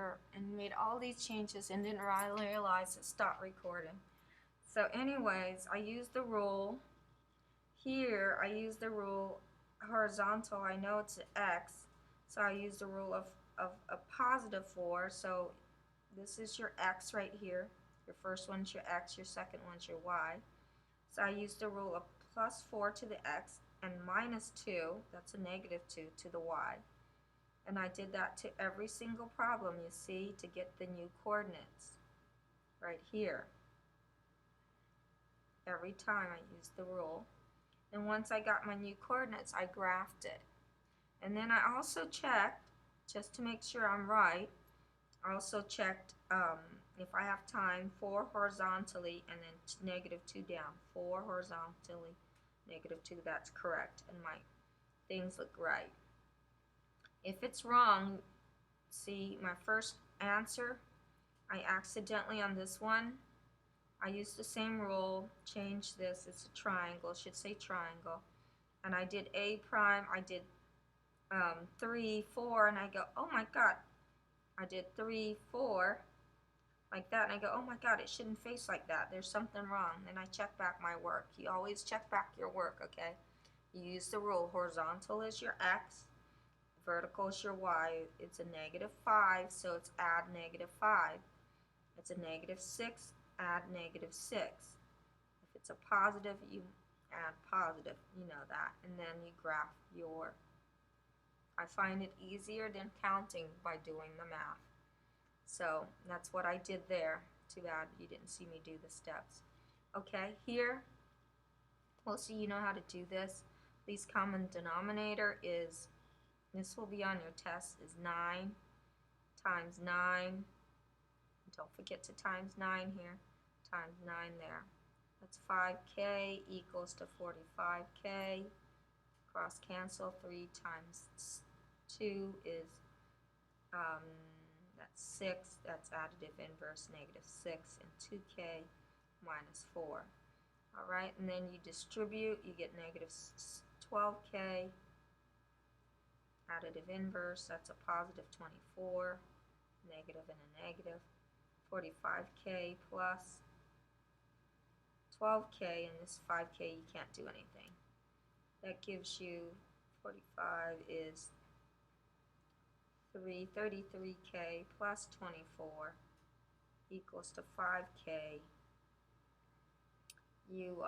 here and made all these changes and didn't realize it stopped recording. So anyways, I used the rule. Here I use the rule horizontal. I know it's an X, so I use the rule of a positive 4. So this is your X right here. Your first one's your X, your second one's your Y. So I use the rule of plus 4 to the X and minus 2, that's a negative 2, to the Y. And I did that to every single problem, you see, to get the new coordinates right here. Every time I used the rule. And once I got my new coordinates, I graphed it. And then I also checked, just to make sure I'm right, I also checked if I have time, 4 horizontally and then negative 2 down. 4 horizontally, negative 2, that's correct. And my things look right. If it's wrong, see my first answer, I accidentally on this one, I used the same rule, change this, it's a triangle, it should say triangle. And I did A prime, I did 3, 4, and I go, oh my god, I did 3, 4, like that, and I go, oh my god, it shouldn't face like that, there's something wrong. Then I check back my work. You always check back your work, okay? You use the rule, horizontal is your X, vertical is your Y. It's a negative 5, so it's add negative 5. It's a negative 6, add negative 6. If it's a positive, you add positive, you know that, and then you graph your. I find it easier than counting by doing the math. So that's what I did there. Too bad you didn't see me do the steps. Okay, here, we'll see you know how to do this. Least common denominator is, this will be on your test, is 9 times 9. Don't forget to times 9 here, times 9 there. That's 5k equals to 45k. Cross cancel, 3 times 2 is, that's 6, that's additive inverse, negative 6, and 2k minus 4. Alright, and then you distribute, you get negative 12k, additive inverse, that's a positive 24, negative and a negative, 45k plus 12k, and this 5k you can't do anything. That gives you 45 is 33k plus 24 equals to 5k. You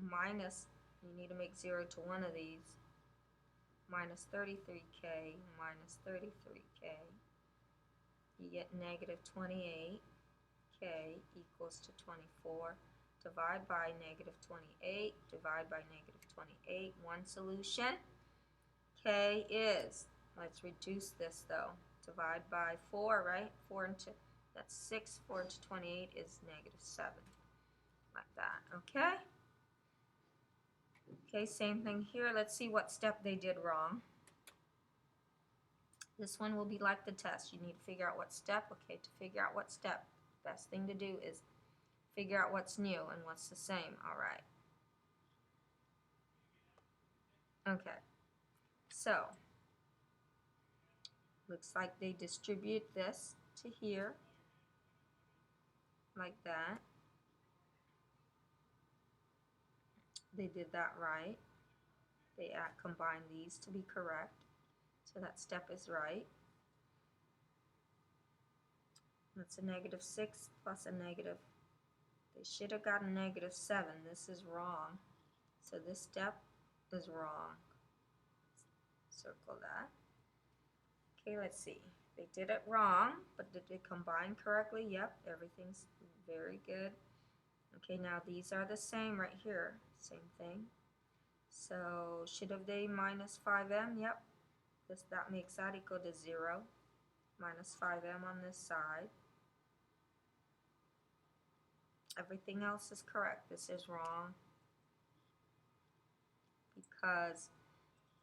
minus, you need to make 0 to one of these, minus 33k minus 33k. You get negative 28k equals to 24. Divide by negative 28, divide by negative 28, one solution. K is, let's reduce this though, divide by 4, right? 4 into, that's 6, 4 into 28 is negative 7, like that, okay? Okay, same thing here. Let's see what step they did wrong. This one will be like the test. You need to figure out what step. Okay, to figure out what step, best thing to do is figure out what's new and what's the same. All right. Okay. So, looks like they distribute this to here, like that. They did that right. They combine these to be correct. So that step is right. That's a negative 6 plus a negative. They should have got a negative 7. This is wrong. So this step is wrong. Circle that. Okay, let's see. They did it wrong, but did they combine correctly? Yep, everything's very good. Okay, now these are the same right here. Same thing. So should have they minus 5m? Yep. That makes that equal to 0. Minus 5m on this side. Everything else is correct. This is wrong because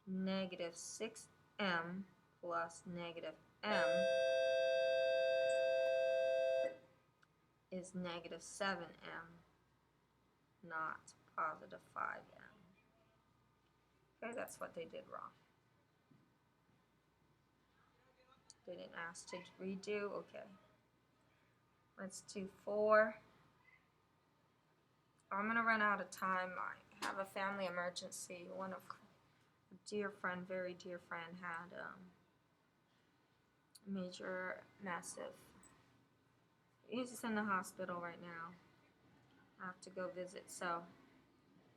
negative 6m plus negative m is negative 7m, not positive 5m. Okay, that's what they did wrong. They didn't ask to redo. Okay. Let's do 4. I'm going to run out of time. I have a family emergency. One of a dear friend, very dear friend, had major, massive. He's in the hospital right now. I have to go visit. So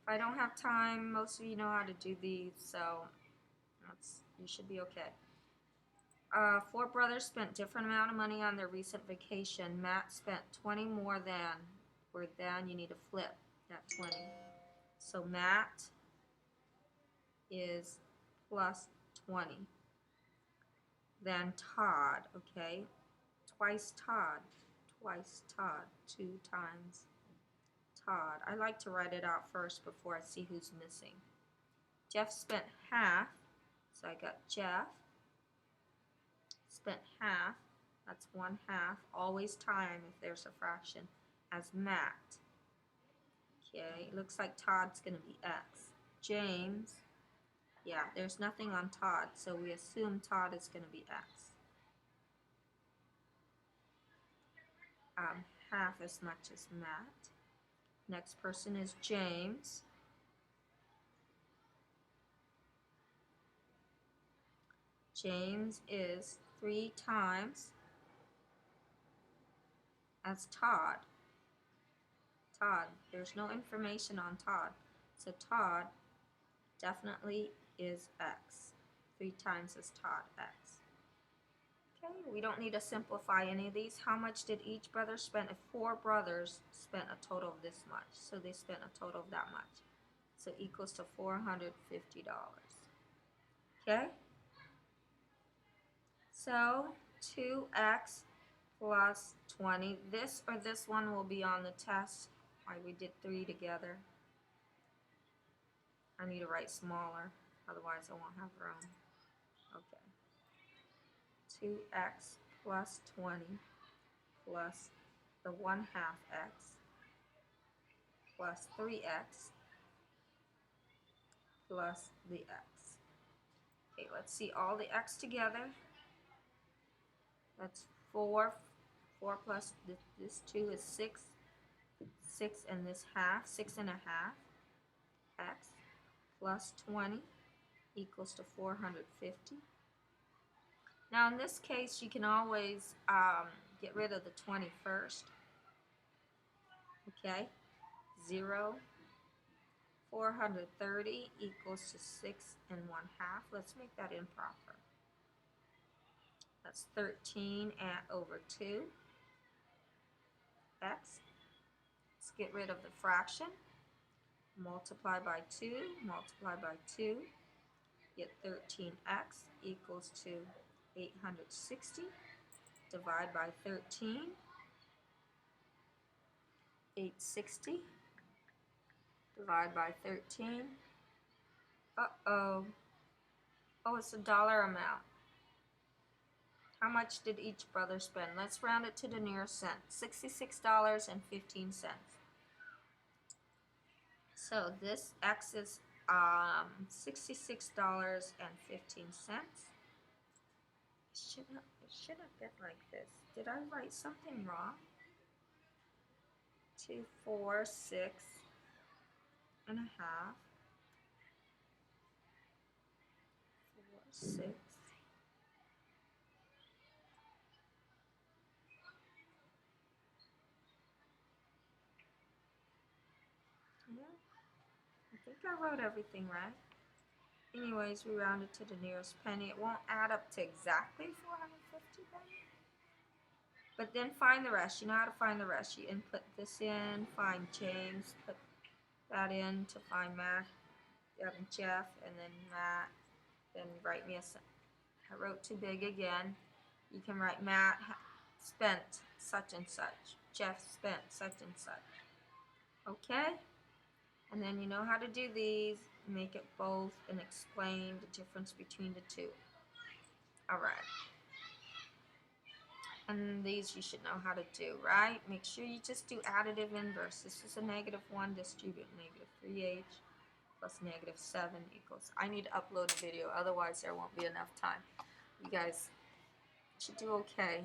if I don't have time, most of you know how to do these. So you should be okay. 4 brothers spent different amount of money on their recent vacation. Matt spent 20 more than. For than, you need to flip that 20. So Matt is plus 20. Then Todd, okay? Twice Todd. 2 times Todd. I like to write it out first before I see who's missing. Jeff spent half. So I got Jeff spent half. That's 1/2. Always time if there's a fraction. As Matt. Okay, looks like Todd's going to be X. James, yeah, there's nothing on Todd, so we assume Todd is going to be X. Half as much as Matt. Next person is James. James is 3 times as Todd. Todd, there's no information on Todd, so Todd definitely is X. 3 times as Todd, X. Okay, we don't need to simplify any of these. How much did each brother spend? If 4 brothers spent a total of this much, so they spent a total of that much. So equals to $450. Okay? So 2x plus 20. This or this one will be on the test. Why we did 3 together. I need to write smaller, otherwise I won't have room. Okay. 2x plus 20 plus the 1/2 x plus 3x plus the x. Okay, let's see all the x together. That's 4. 4 plus this 2 is 6. 6 and this half, 6 1/2 x plus 20 equals to 450. Now in this case you can always get rid of the 20 first. Okay, 0. 430 equals to 6 1/2. Let's make that improper. That's 13 over 2 x. Let's get rid of the fraction. Multiply by 2, multiply by 2. Get 13x equals to 860. Divide by 13. 860. Divide by 13. Uh-oh. Oh, it's a dollar amount. How much did each brother spend? Let's round it to the nearest cent. $66.15. So this X is $66.15. It should have been like this. Did I write something wrong? 2, 4, 6 1/2. 4, 6. Yeah, I think I wrote everything right. Anyways, we rounded to the nearest penny. It won't add up to exactly 450 pennies. But then find the rest. You know how to find the rest. You input this in, find James, put that in to find Matt, Jeff, and then Matt. Then write me I wrote too big again. You can write Matt spent such and such. Jeff spent such and such. Okay? And then you know how to do these. Make it both and explain the difference between the two. Alright. And these you should know how to do, right? Make sure you just do additive inverse. This is a -1, distribute -3h plus -7 equals. I need to upload a video, otherwise there won't be enough time. You guys Should do okay.